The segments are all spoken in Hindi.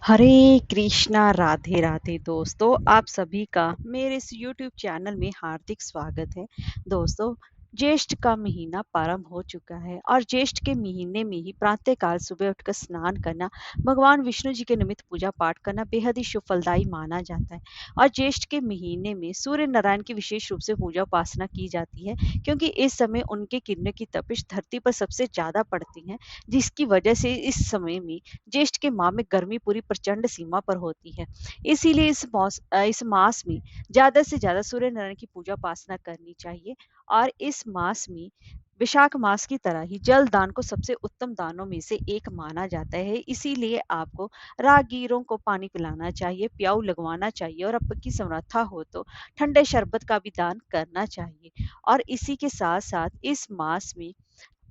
हरे कृष्णा राधे राधे दोस्तों, आप सभी का मेरे इस यूट्यूब चैनल में हार्दिक स्वागत है। दोस्तों, ज्येष्ठ का महीना प्रारंभ हो चुका है और ज्येष्ठ के महीने में ही प्रातःकाल सुबह उठकर स्नान करना, भगवान विष्णु जी के निमित्त पूजा पाठ करना बेहद ही शुभ फलदायी माना जाता है। और ज्येष्ठ के महीने में सूर्य नारायण की विशेष रूप से पूजा उपासना की जाती है, क्योंकि इस समय उनके किरणों की तपिश धरती पर सबसे ज्यादा पड़ती है, जिसकी वजह से इस समय में ज्येष्ठ के माह में गर्मी पूरी प्रचंड सीमा पर होती है। इसीलिए इस मास में ज्यादा से ज्यादा सूर्य नारायण की पूजा उपासना करनी चाहिए। और इस मास में विशाख मास की तरह ही जल दान को सबसे उत्तम दानों में से एक माना जाता है। इसीलिए आपको राहगीरों को पानी पिलाना चाहिए, प्याऊ लगवाना चाहिए और आपकी समर्था हो तो ठंडे शरबत का भी दान करना चाहिए। और इसी के साथ साथ इस मास में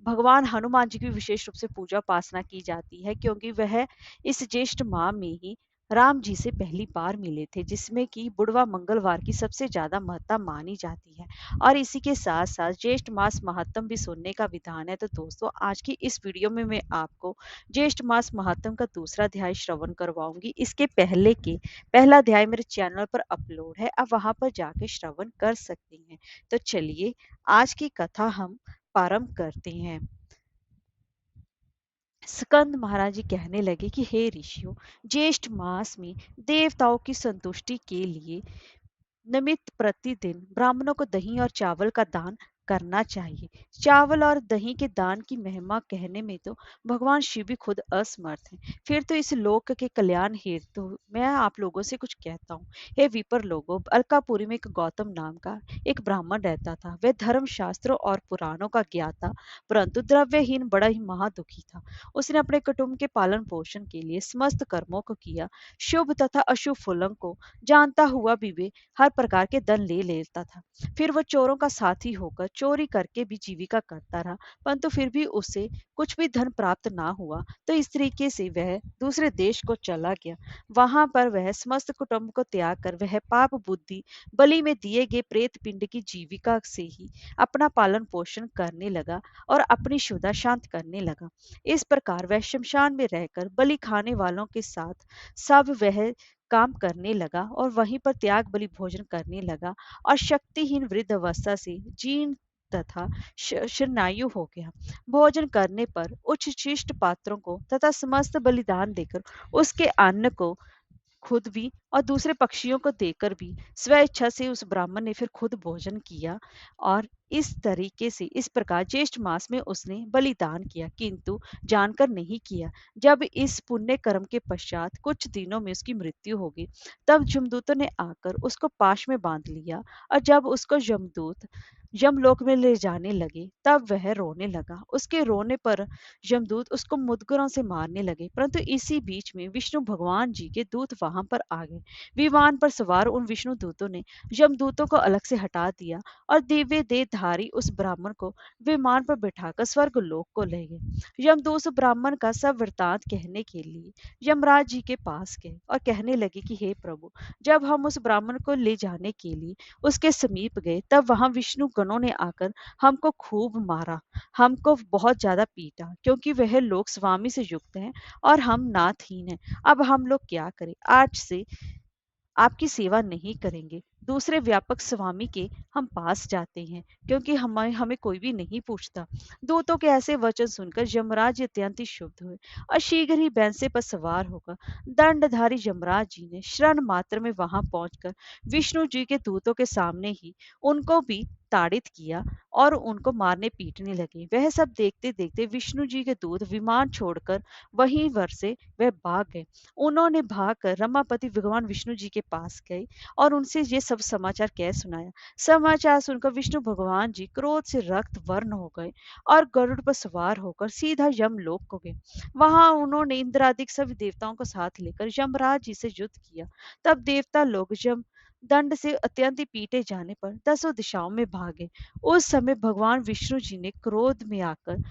भगवान हनुमान जी की विशेष रूप से पूजा उपासना की जाती है, क्योंकि वह इस ज्येष्ठ माह में ही राम जी से पहली बार मिले थे, जिसमें कि बुढ़वा मंगलवार की सबसे ज्यादा महत्ता मानी जाती है। और इसी के साथ साथ ज्येष्ठ मास महात्म भी सुनने का विधान है। तो दोस्तों, आज की इस वीडियो में मैं आपको ज्येष्ठ मास महात्म का दूसरा अध्याय श्रवण करवाऊंगी। इसके पहले के पहला अध्याय मेरे चैनल पर अपलोड है, आप वहां पर जाके श्रवण कर सकते हैं। तो चलिए, आज की कथा हम प्रारंभ करते हैं। स्कंद महाराज जी कहने लगे कि हे ऋषियों, ज्येष्ठ मास में देवताओं की संतुष्टि के लिए निमित्त प्रतिदिन ब्राह्मणों को दही और चावल का दान करना चाहिए। चावल और दही के दान की महिमा कहने में तो भगवान शिव भी खुद असमर्थ हैं। फिर तो इस लोक के कल्याण हेतु मैं आप लोगों से कुछ कहता हूँ। हे विपर लोगों, अलकापुरी में एक गौतम नाम का एक ब्राह्मण रहता था। वह धर्म शास्त्रों और पुराणों का ज्ञाता, परंतु द्रव्यहीन बड़ा ही महादुखी था। उसने अपने कुटुंब के पालन पोषण के लिए समस्त कर्मों को किया। शुभ तथा अशुभ फलों को जानता हुआ भी वे हर प्रकार के धन ले लेता था। फिर वह चोरों का साथी होकर चोरी करके भी जीविका करता रहा, परंतु फिर भी उसे कुछ भी धन प्राप्त ना हुआ। तो इस तरीके से वह दूसरे देश को चला गया। वहां पर वह समस्त कुटुंब को त्याग कर वह पाप बुद्धि बलि में दिए गए प्रेत पिंड की जीविका से ही अपना पालन पोषण करने लगा और अपनी क्षुधा शांत करने लगा। इस प्रकार वह शमशान में रहकर बलि खाने वालों के साथ सब वह काम करने लगा और वहीं पर त्याग बलि भोजन करने लगा और शक्तिहीन वृद्ध अवस्था से जीर्ण तथा शरणायु हो गया। भोजन करने पर उच्च शिष्ट पात्रों को तथा समस्त बलिदान देकर उसके अन्न को खुद भी और दूसरे पक्षियों को देकर भी स्वेच्छा से उस ब्राह्मण ने फिर खुद भोजन किया। और इस तरीके से इस प्रकार ज्येष्ठ मास में उसने बलिदान किया, किंतु जानकर नहीं किया। जब इस पुण्य कर्म के पश्चात कुछ दिनों में उसकी मृत्यु हो गई, तब जमदूतों ने आकर उसको पाश में बांध लिया। और जब उसको यमदूत यमलोक में ले जाने लगे, तब वह रोने लगा। उसके रोने पर यमदूत उसको मुदगरों से मारने लगे, परंतु इसी बीच में विष्णु भगवान जी के दूत वहां पर आ गए। विमान पर सवार उन विष्णु दूतों ने यमदूतों को अलग से हटा दिया और दिव्य देहधारी उस ब्राह्मण को विमान पर बिठाकर स्वर्ग लोक को ले गए। यमदूत उस ब्राह्मण का सब वृतांत कहने के लिए यमराज जी के पास गए और कहने लगे कि हे प्रभु, जब हम उस ब्राह्मण को ले जाने के लिए उसके समीप गए, तब वहां विष्णु गणों ने आकर हमको खूब मारा, हमको बहुत ज्यादा पीटा, क्योंकि वह लोग स्वामी से युक्त हैं और हम नाथहीन हैं। अब हम लोग क्या करें? आज से आपकी सेवा नहीं करेंगे, दूसरे व्यापक स्वामी के हम पास जाते हैं, क्योंकि हमें हमें कोई भी नहीं पूछता। दूतों के ऐसे वचन सुनकर यमराज अत्यंत ही क्षुब्ध हुए और शीघ्र ही बैंसे पर सवार होकर दंडधारी यमराज जी ने क्षण मात्र में वहां पहुंचकर विष्णु जी के दूतों के सामने ही उनको भी ताड़ित किया और उनको मारने पीटने लगे। वह सब देखते देखते विष्णु जी के दूत विमान छोड़कर वहीं वर से वह भाग गए। उन्होंने भागकर रमापति भगवान विष्णु जी के पास गए और उनसे ये सब समाचार कह सुनाया। समाचार सुनकर विष्णु भगवान जी क्रोध से रक्त वर्ण हो गए और गरुड़ पर सवार होकर सीधा यमलोक को गए। वहां उन्होंने इंद्रादिक सभी देवताओं को साथ लेकर यमराज जी से युद्ध किया। तब देवता लोग यम दंड से अत्यंत पीटे जाने पर दसों दिशाओं में भागे। उस समय भगवान विष्णु जी ने क्रोध में आकर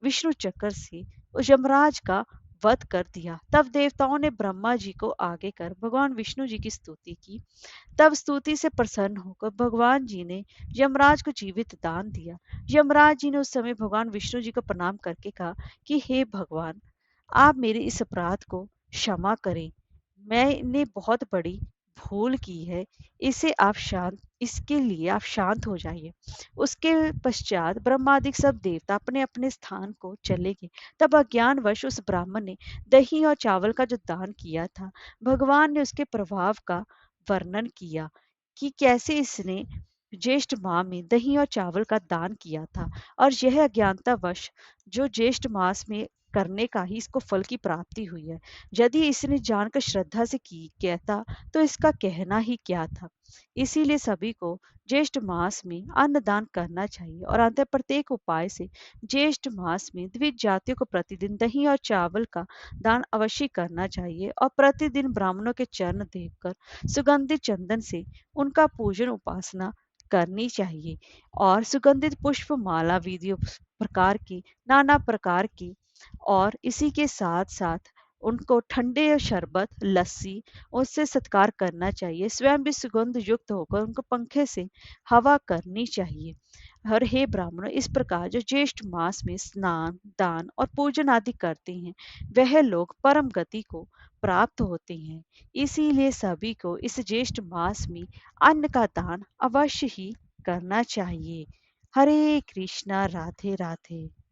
विष्णु चक्र से उस यमराज का वध कर दिया। तब देवताओं ने ब्रह्मा जी को आगे कर भगवान विष्णु जी की स्तुति की। तब स्तुति से प्रसन्न होकर भगवान जी ने यमराज को जीवित दान दिया। यमराज जी ने उस समय भगवान विष्णु जी को प्रणाम करके कहा कि हे भगवान, आप मेरे इस अपराध को क्षमा करें, मैंने बहुत बड़ी भूल की है। इसके लिए आप शांत हो जाइए। उसके पश्चात ब्रह्मादि सब देवता अपने-अपने स्थान को चले गए। तब अज्ञानवश उस ब्राह्मण ने दही और चावल का जो दान किया था, भगवान ने उसके प्रभाव का वर्णन किया कि कैसे इसने ज्येष्ठ माह में दही और चावल का दान किया था और यह अज्ञानतावश जो ज्येष्ठ मास में करने का ही इसको फल की प्राप्ति हुई है। यदि इसने जानकर श्रद्धा से की किया था, तो इसका कहना ही क्या था। इसीलिए सभी को ज्येष्ठ मास में अन्न दान करना चाहिए और अंततः प्रत्येक उपाय से ज्येष्ठ मास में द्विज जातियों को प्रतिदिन दही और चावल का दान अवश्य करना चाहिए और प्रतिदिन ब्राह्मणों के चरण देखकर सुगंधित चंदन से उनका पूजन उपासना करनी चाहिए और सुगंधित पुष्प माला विधि प्रकार की नाना प्रकार की और इसी के साथ-साथ उनको ठंडे शरबत, लस्सी उससे सत्कार करना चाहिए। स्वयं भी सुगंध युक्त होकर उनको पंखे से हवा करनी चाहिए। और हे ब्राह्मणों, इस प्रकार जो ज्येष्ठ मास में स्नान, दान और पूजन आदि करते हैं, वह लोग परम गति को प्राप्त होते हैं। इसीलिए सभी को इस ज्येष्ठ मास में अन्न का दान अवश्य ही करना चाहिए। हरे कृष्णा, राधे राधे।